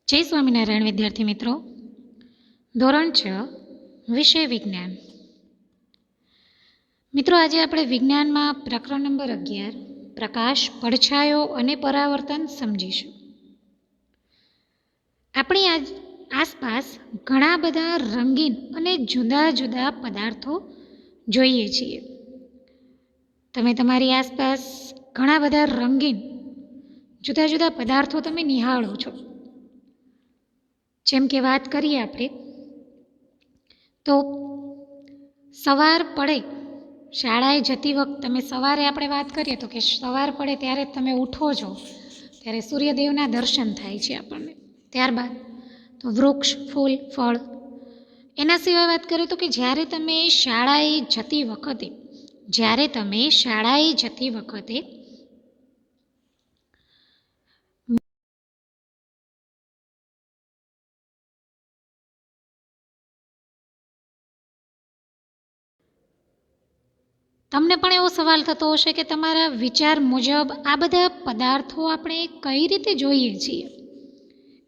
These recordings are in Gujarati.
જય સ્વામિનારાયણ વિદ્યાર્થી મિત્રો. ધોરણ 6 વિષય વિજ્ઞાન. મિત્રો, આજે આપણે વિજ્ઞાનમાં પ્રકરણ નંબર 11 પ્રકાશ, પડછાયો અને પરાવર્તન સમજીશું. આપણી આસપાસ ઘણા બધા રંગીન અને જુદા જુદા પદાર્થો જોઈએ છીએ. તમે તમારી આસપાસ ઘણા બધા રંગીન જુદા જુદા પદાર્થો તમે નિહાળો છો. જેમ કે વાત કરીએ આપણે તો સવાર પડે, શાળાએ જતી વખત તમે સવારે આપણે વાત કરીએ તો કે સવાર પડે ત્યારે તમે ઉઠો છો ત્યારે સૂર્યદેવના દર્શન થાય છે આપણને. ત્યારબાદ તો વૃક્ષ, ફૂલ, ફળ. એના સિવાય વાત કરીએ તો કે જ્યારે તમે શાળાએ જતી વખતે તમને પણ એવો સવાલ થતો હશે કે તમારા વિચાર મુજબ આ બધા પદાર્થો આપણે કઈ રીતે જોઈએ છીએ.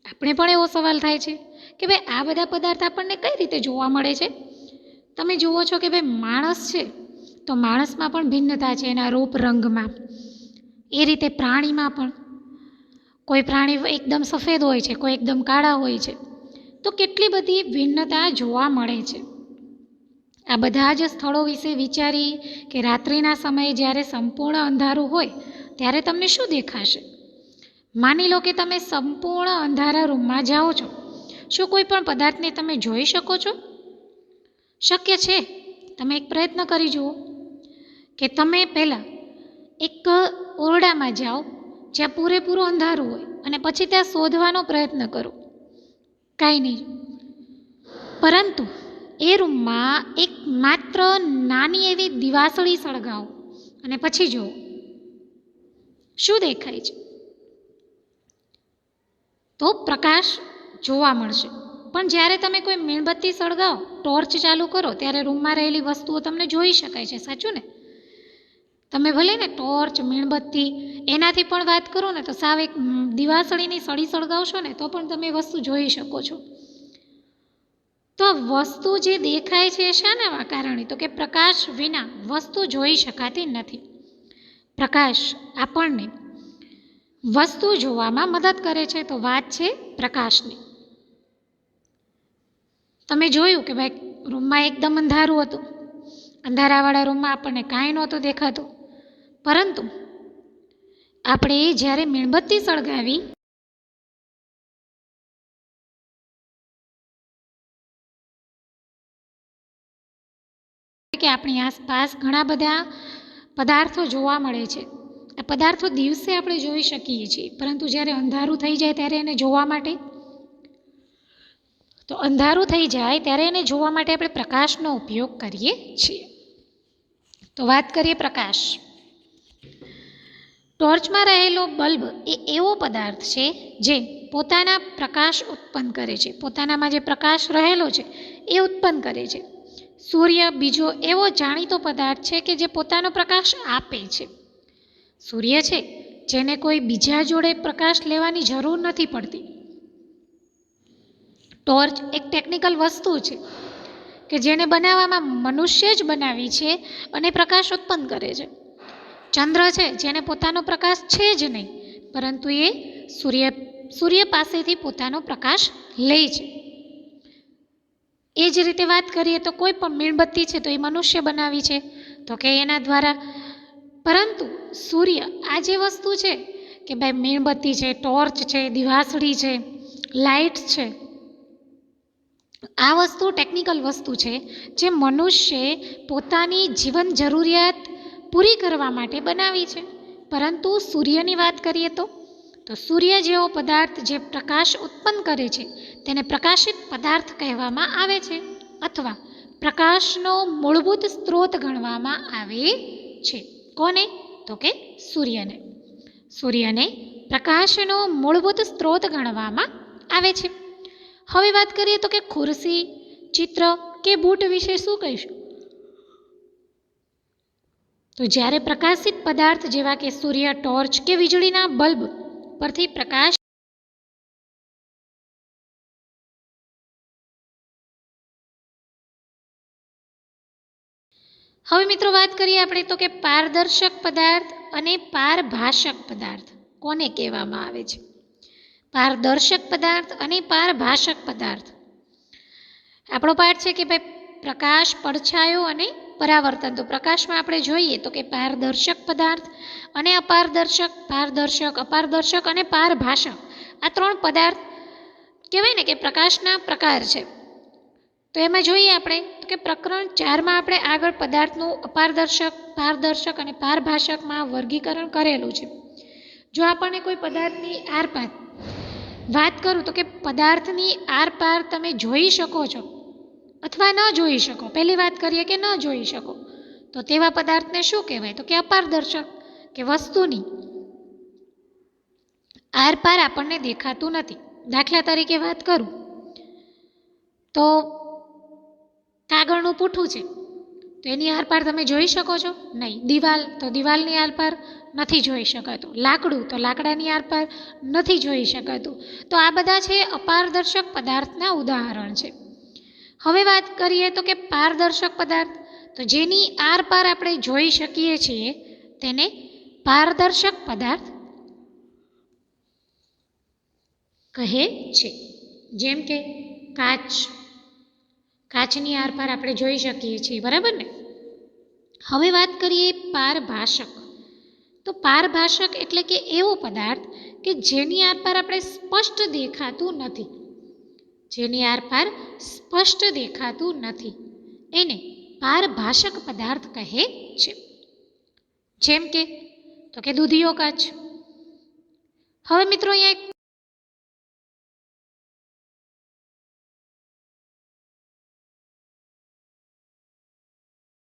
આપણે પણ એવો સવાલ થાય છે કે ભાઈ આ બધા પદાર્થ આપણને કઈ રીતે જોવા મળે છે. તમે જુઓ છો કે ભાઈ માણસ છે તો માણસમાં પણ ભિન્નતા છે એના રૂપ રંગમાં. એ રીતે પ્રાણીમાં પણ કોઈ પ્રાણી એકદમ સફેદ હોય છે, કોઈ એકદમ કાળા હોય છે. તો કેટલી બધી ભિન્નતા જોવા મળે છે. આ બધા જ સ્થળો વિશે વિચારી કે રાત્રિના સમયે જ્યારે સંપૂર્ણ અંધારું હોય ત્યારે તમને શું દેખાશે. માની લો કે તમે સંપૂર્ણ અંધારા રૂમમાં જાઓ છો. શું કોઈ પણ પદાર્થને તમે જોઈ શકો છો? શક્ય છે. તમે એક પ્રયત્ન કરી જુઓ કે તમે પહેલાં એક ઓરડામાં જાઓ જ્યાં પૂરેપૂરું અંધારું હોય અને પછી ત્યાં શોધવાનો પ્રયત્ન કરો. કાંઈ નહીં. પરંતુ એ રૂમમાં એક માત્ર નાની એવી દિવાસળી સળગાવો અને પછી જુઓ શું દેખાય છે. તો પ્રકાશ જોવા મળશે. પણ જ્યારે તમે કોઈ મીણબત્તી સળગાવો, ટોર્ચ ચાલુ કરો ત્યારે રૂમમાં રહેલી વસ્તુઓ તમને જોઈ શકાય છે. સાચું ને? તમે ભલે ને ટોર્ચ, મીણબત્તી એનાથી પણ વાત કરો ને તો સાવ એક દિવાસળીની સળી સળગાવશો ને તો પણ તમે વસ્તુ જોઈ શકો છો. તો વસ્તુ જે દેખાય છે એ શાના કારણે? તો કે પ્રકાશ વિના વસ્તુ જોઈ શકાતી નથી. પ્રકાશ આપણને વસ્તુ જોવામાં મદદ કરે છે. તો વાત છે પ્રકાશની. તમે જોયું કે ભાઈ રૂમમાં એકદમ અંધારું હતું. અંધારાવાળા રૂમમાં આપણને કાંઈ નહોતું દેખાતું. પરંતુ આપણે જ્યારે મીણબત્તી સળગાવી કે આપણી આસપાસ ઘણા બધા પદાર્થો જોવા મળે છે. આ પદાર્થો દિવસે આપણે જોઈ શકીએ છીએ, પરંતુ જ્યારે અંધારું થઈ જાય ત્યારે એને જોવા માટે આપણે પ્રકાશનો ઉપયોગ કરીએ છીએ. તો વાત કરીએ પ્રકાશ. ટોર્ચમાં રહેલો બલ્બ એ એવો પદાર્થ છે જે પોતાના પ્રકાશ ઉત્પન્ન કરે છે. પોતાનામાં જે પ્રકાશ રહેલો છે એ ઉત્પન્ન કરે છે. સૂર્ય બીજો એવો જાણીતો પદાર્થ છે કે જે પોતાનો પ્રકાશ આપે છે. સૂર્ય છે જેને કોઈ બીજા જોડે પ્રકાશ લેવાની જરૂર નથી પડતી. ટોર્ચ એક ટેકનિકલ વસ્તુ છે કે જેને બનાવવામાં મનુષ્ય જ બનાવી છે અને પ્રકાશ ઉત્પન્ન કરે છે. ચંદ્ર છે જેને પોતાનો પ્રકાશ છે જ નહીં, પરંતુ એ સૂર્ય પાસેથી પોતાનો પ્રકાશ લે છે. એ જ રીતે વાત કરીએ તો કોઈ પણ મીણબત્તી છે તો એ મનુષ્ય બનાવી છે તો કે એના દ્વારા. પરંતુ સૂર્ય આ જે વસ્તુ છે કે ભાઈ મીણબત્તી છે, ટોર્ચ છે, દિવાસળી છે, લાઇટ છે, આ વસ્તુ ટેકનિકલ વસ્તુ છે જે મનુષ્યએ પોતાની જીવન જરૂરિયાત પૂરી કરવા માટે બનાવી છે. પરંતુ સૂર્યની વાત કરીએ તો સૂર્ય જેવો પદાર્થ જે પ્રકાશ ઉત્પન્ન કરે છે તેને પ્રકાશિત પદાર્થ કહેવામાં આવે છે અથવા પ્રકાશનો મૂળભૂત સ્ત્રોત ગણવામાં આવે છે. કોને? તો કે સૂર્યને. સૂર્યને પ્રકાશનો મૂળભૂત સ્ત્રોત ગણવામાં આવે છે. હવે વાત કરીએ તો કે ખુરશી, ચિત્ર કે બૂટ વિશે શું કહીશું? તો જ્યારે પ્રકાશિત પદાર્થ જેવા કે સૂર્ય, ટોર્ચ કે વીજળીના બલ્બ પરથી પ્રકાશ હવે મિત્રો વાત કરીએ આપણે તો કે પારદર્શક પદાર્થ અને પારભાષક પદાર્થ કોને કહેવામાં આવે છે? પારદર્શક પદાર્થ અને પારભાષક પદાર્થ. આપણો પાઠ છે કે ભાઈ પ્રકાશ, પડછાયો અને પરાવર્તન. તો પ્રકાશમાં આપણે જોઈએ તો કે પારદર્શક પદાર્થ અને અપારદર્શક, પારદર્શક, અપારદર્શક અને પારભાષક, આ 3 પદાર્થ કહેવાય ને કે પ્રકાશના પ્રકાર છે. તો એમાં જોઈએ આપણે તો કે પ્રકરણ 4માં આપણે આગળ પદાર્થનું અપારદર્શક, પારદર્શક અને પારભાષકમાં વર્ગીકરણ કરેલું છે. જો આપણને કોઈ પદાર્થની આરપાર વાત કરું તો કે પદાર્થની આરપાર તમે જોઈ શકો છો અથવા ન જોઈ શકો. પહેલી વાત કરીએ કે ન જોઈ શકો, તો તેવા પદાર્થને શું કહેવાય? તો કે અપારદર્શક, કે વસ્તુની આરપાર આપણને દેખાતું નથી. દાખલા તરીકે વાત કરું તો કાગળનું પૂઠું છે, તો એની આરપાર તમે જોઈ શકો છો? નહીં. દિવાલ, તો દિવાલની આરપાર નથી જોઈ શકાતું. લાકડું, તો લાકડાની આરપાર નથી જોઈ શકાતું. તો આ બધા છે અપારદર્શક પદાર્થના ઉદાહરણ છે. હવે વાત કરીએ તો કે પારદર્શક પદાર્થ, તો જેની આરપાર આપણે જોઈ શકીએ છીએ તેને પારદર્શક પદાર્થ કહે છે. જેમ કે કાચ, કાચની આરપાર આપણે જોઈ શકીએ છીએ, બરાબર ને? હવે વાત કરીએ પારભાષક. તો પારભાષક એટલે કે એવો પદાર્થ કે જેની આરપાર આપણે સ્પષ્ટ દેખાતું નથી, જેની આરપાર સ્પષ્ટ દેખાતું નથી, એને પારભાષક પદાર્થ કહે છે. જેમ કે તો કે દૂધિયો કાચ. હવે મિત્રો અહીંયા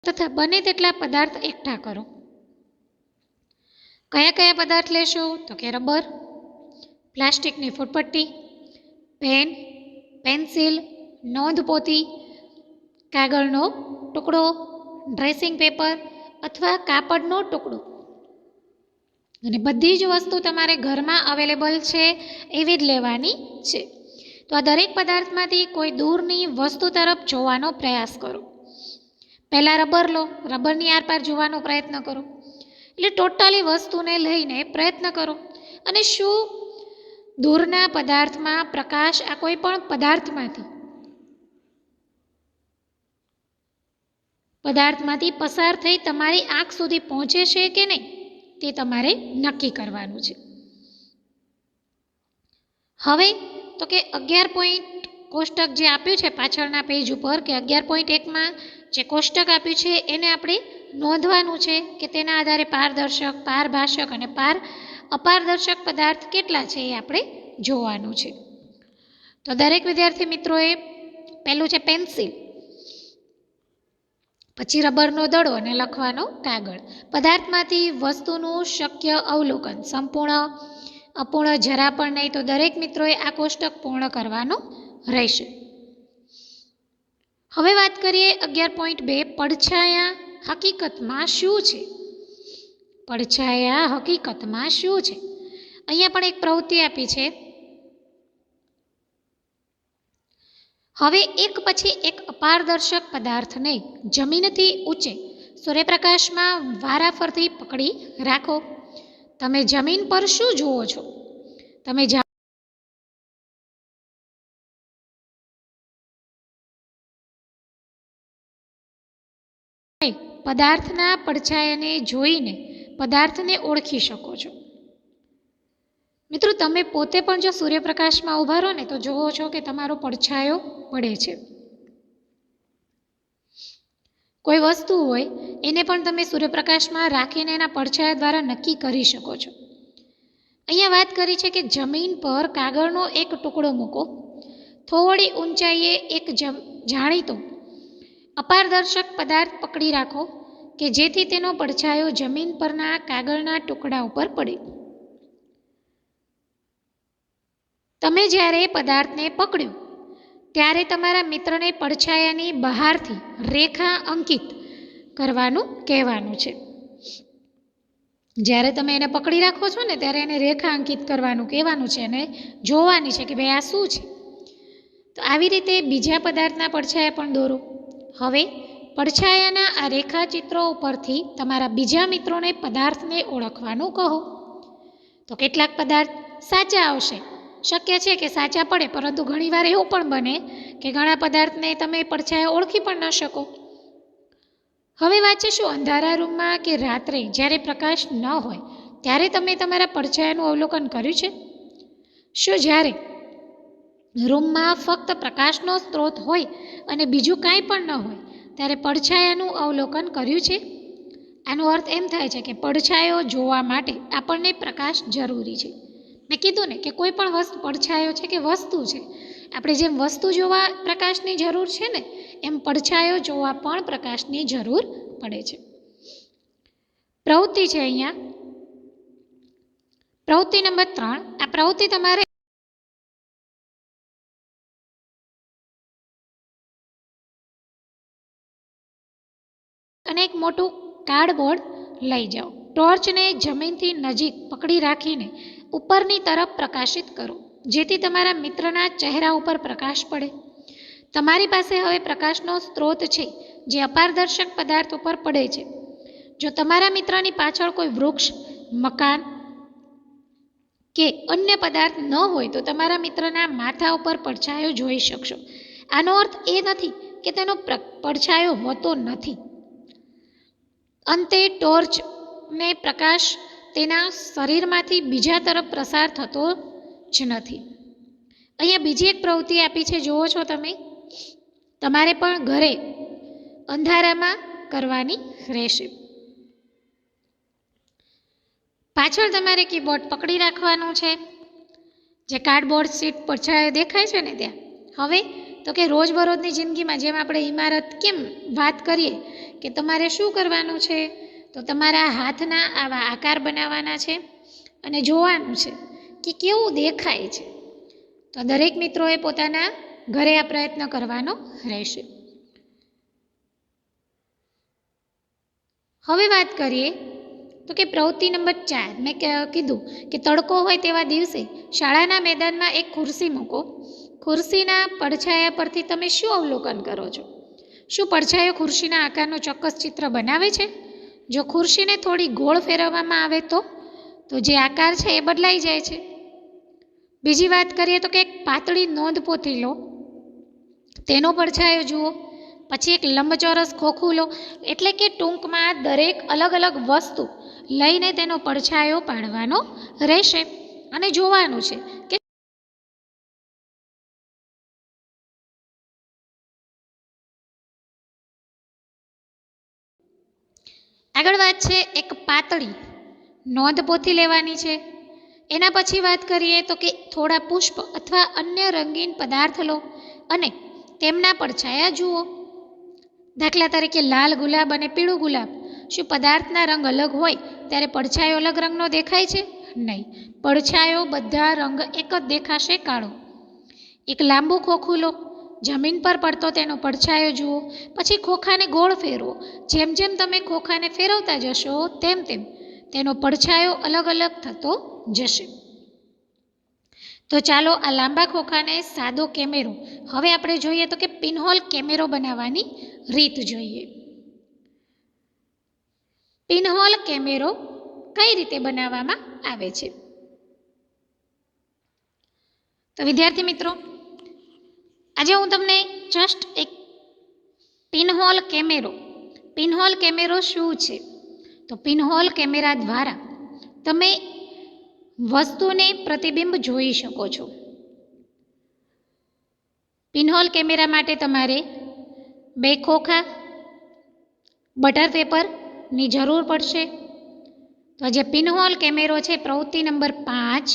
તથા બને તેટલા પદાર્થ એકઠા કરો. કયા કયા પદાર્થ લેશો? તો કે રબર, પ્લાસ્ટિકની ફૂટપટ્ટી, પેન, પેન્સિલ, નોંધપોથી, કાગળનો ટુકડો, ડ્રેસિંગ પેપર અથવા કાપડનો ટુકડો. અને બધી જ વસ્તુ તમારે ઘરમાં અવેલેબલ છે એવી જ લેવાની છે. તો આ દરેક પદાર્થમાંથી કોઈ દૂરની વસ્તુ તરફ જોવાનો પ્રયાસ કરો. પહેલાં રબર લો, રબરની આરપાર જોવાનો પ્રયત્ન કરો. એટલે ટોટલી વસ્તુને લઈને પ્રયત્ન કરો. અને શું દૂરના પદાર્થમાં પ્રકાશ આ કોઈ પણ પદાર્થમાંથી પસાર થઈ તમારી આંખ સુધી પહોંચે છે કે નહીં, તે તમારે નક્કી કરવાનું છે. હવે તો કે 11 પોઈન્ટ કોષ્ટક જે આપ્યું છે પાછળના પેજ ઉપર, કે 11.1માં જે કોષ્ટક આપ્યું છે એને આપણે નોંધવાનું છે કે તેના આધારે પારદર્શક, પારભાષક અને અપારદર્શક પદાર્થ કેટલા છે એ આપણે જોવાનું છે. તો દરેક વિદ્યાર્થી મિત્રોએ પહેલું છે પેન્સિલ, પછી રબરનો દડો અને લખવાનો કાગળ. પદાર્થમાંથી વસ્તુનું શક્ય અવલોકન, સંપૂર્ણ, અપૂર્ણ, જરા પણ નહીં. તો દરેક મિત્રોએ આ કોષ્ટક પૂર્ણ કરવાનું રહેશે. હવે વાત કરીએ 11.2 પડછાયા હકીકતમાં શું છે? પડછાયા હકીકતમાં શું છે? અહીંયા પણ એક પ્રવૃત્તિ આપી છે. હવે એક પછી એક અપારદર્શક પદાર્થને જમીનથી ઊંચે સૂર્યપ્રકાશમાં વારાફરતી પકડી રાખો. તમે જમીન પર શું જુઓ છો? તમે પદાર્થના પડછાયાને જોઈને પદાર્થને ઓળખી શકો છો. મિત્રો તમે પોતે પણ જો સૂર્યપ્રકાશમાં ઊભા રહો ને તો જુઓ છો કે તમારો પડછાયો પડે છે. કોઈ વસ્તુ હોય એને પણ તમે સૂર્યપ્રકાશમાં રાખીને એના પડછાયા દ્વારા નક્કી કરી શકો છો. અહીંયા વાત કરી છે કે જમીન પર કાગળનો એક ટુકડો મૂકો, થોડી ઊંચાઈએ એક જાણીતો અપારદર્શક પદાર્થ પકડી રાખો કે જેથી તેનો પડછાયો જમીન પરના કાગળના ટુકડા ઉપર પડે. તમે જ્યારે પદાર્થને પકડ્યો ત્યારે તમારા મિત્રને પડછાયાની બહારથી રેખા અંકિત કરવાનું કહેવાનું છે. જ્યારે તમે એને પકડી રાખો છો ને ત્યારે એને રેખા અંકિત કરવાનું કહેવાનું છે અને જોવાની છે કે ભાઈ આ શું છે. તો આવી રીતે બીજા પદાર્થના પડછાયા પણ દોરો. હવે પડછાયાના આ રેખાચિત્રો ઉપરથી તમારા બીજા મિત્રોને પદાર્થને ઓળખવાનું કહો. તો કેટલાક પદાર્થ સાચા આવશે, શક્ય છે કે સાચા પડે, પરંતુ ઘણીવાર એવું પણ બને કે ઘણા પદાર્થને તમે પડછાયા ઓળખી પણ ન શકો. હવે વાત છે, શું અંધારા રૂમમાં કે રાત્રે જ્યારે પ્રકાશ ન હોય ત્યારે તમે તમારા પડછાયાનું અવલોકન કર્યું છે? શું જ્યારે રૂમમાં ફક્ત પ્રકાશનો સ્ત્રોત હોય અને બીજું કાંઈ પણ ન હોય ત્યારે પડછાયાનું અવલોકન કર્યું છે? આનો અર્થ એમ થાય છે કે પડછાયો જોવા માટે આપણને પ્રકાશ જરૂરી છે. મેં કીધું ને કે કોઈ પણ પડછાયો છે કે વસ્તુ છે, આપણે જેમ વસ્તુ જોવા પ્રકાશની જરૂર છે ને, એમ પડછાયો જોવા પણ પ્રકાશની જરૂર પડે છે. પ્રવૃત્તિ છે અહીંયા, પ્રવૃત્તિ નંબર 3. આ પ્રવૃત્તિ તમારે અને એક મોટું કાર્ડબોર્ડ લઈ જાઓ. ટોર્ચને જમીનથી નજીક પકડી રાખીને ઉપરની તરફ પ્રકાશિત કરો, જેથી તમારા મિત્રના ચહેરા ઉપર પ્રકાશ પડે. તમારી પાસે હવે પ્રકાશનો સ્ત્રોત છે જે અપારદર્શક પદાર્થ ઉપર પડે છે. જો તમારા મિત્રની પાછળ કોઈ વૃક્ષ, મકાન કે અન્ય પદાર્થ ન હોય તો તમારા મિત્રના માથા ઉપર પડછાયો જોઈ શકશો. આનો અર્થ એ નથી કે તેનો પડછાયો હોતો નથી. અંતે ટોર્ચને પ્રકાશ તેના શરીરમાંથી બીજા તરફ પ્રસાર થતો જ નથી. અહીંયા બીજી એક પ્રવૃત્તિ આપી છે, જુઓ છો તમે. તમારે પણ ઘરે અંધારામાં કરવાની રહેશે. પાછળ તમારે કીબોર્ડ પકડી રાખવાનું છે, જે કાર્ડબોર્ડ શીટ પડછાયો દેખાય છે ને ત્યાં. હવે તો કે રોજબરોજની જિંદગીમાં જેમ આપણે ઇમારત કેમ વાત કરીએ કે તમારે શું કરવાનું છે, તો તમારા હાથના આવા આકાર બનાવવાના છે અને જોવાનું છે કે કેવું દેખાય છે. તો દરેક મિત્રોએ પોતાના ઘરે આ પ્રયત્ન કરવાનો રહેશે. હવે વાત કરીએ તો કે પ્રવૃત્તિ નંબર 4. મેં કીધું કે તડકો હોય તેવા દિવસે શાળાના મેદાનમાં એક ખુરશી મૂકો. ખુરશીના પડછાયા પરથી તમે શું અવલોકન કરો છો? શું પડછાયો ખુરશીના આકારનું ચોક્કસ ચિત્ર બનાવે છે? જો ખુરશીને થોડી ગોળ ફેરવવામાં આવે તો જે આકાર છે એ બદલાઈ જાય છે. બીજી વાત કરીએ તો કે એક પાતળી નોંધપોથી લો, તેનો પડછાયો જુઓ. પછી એક લંબચોરસ ખોખું લો, એટલે કે ટૂંકમાં દરેક અલગ અલગ વસ્તુ લઈને તેનો પડછાયો પાડવાનો રહેશે અને જોવાનું છે કે આગળ વાત છે એક પાતળી નોંધપોથી લેવાની છે. એના પછી વાત કરીએ તો કે થોડા પુષ્પ અથવા અન્ય રંગીન પદાર્થ લો અને તેમના પડછાયા જુઓ. દાખલા તરીકે લાલ ગુલાબ અને પીળું ગુલાબ. શું પદાર્થના રંગ અલગ હોય ત્યારે પડછાયો અલગ રંગનો દેખાય છે? નહીં, પડછાયો બધા રંગ એક જ દેખાશે, કાળો. એક લાંબુ ખોખું લો, જમીન પર પડતો તેનો પડછાયો જુઓ. પછી ખોખાને ગોળ ફેરવો. જેમ જેમ તમે ખોખાને ફેરવતા જશો તેમ તેમ તેનો પડછાયો અલગ અલગ થતો જશે. તો ચાલો આ લાંબા ખોખાને સાદો કેમેરો, હવે આપણે જોઈએ તો કે પિનહોલ કેમેરો બનાવવાની રીત જોઈએ. પિનહોલ કેમેરો કઈ રીતે બનાવવામાં આવે છે? તો વિદ્યાર્થી મિત્રો, આજે હું તમને જસ્ટ એક પિનહોલ કેમેરો શું છે, તો પિનહોલ કેમેરા દ્વારા તમે વસ્તુને પ્રતિબિંબ જોઈ શકો છો. પિનહોલ કેમેરા માટે તમારે 2 ખોખા, બટર પેપરની જરૂર પડશે. તો જે પિનહોલ કેમેરો છે, પ્રવૃત્તિ નંબર 5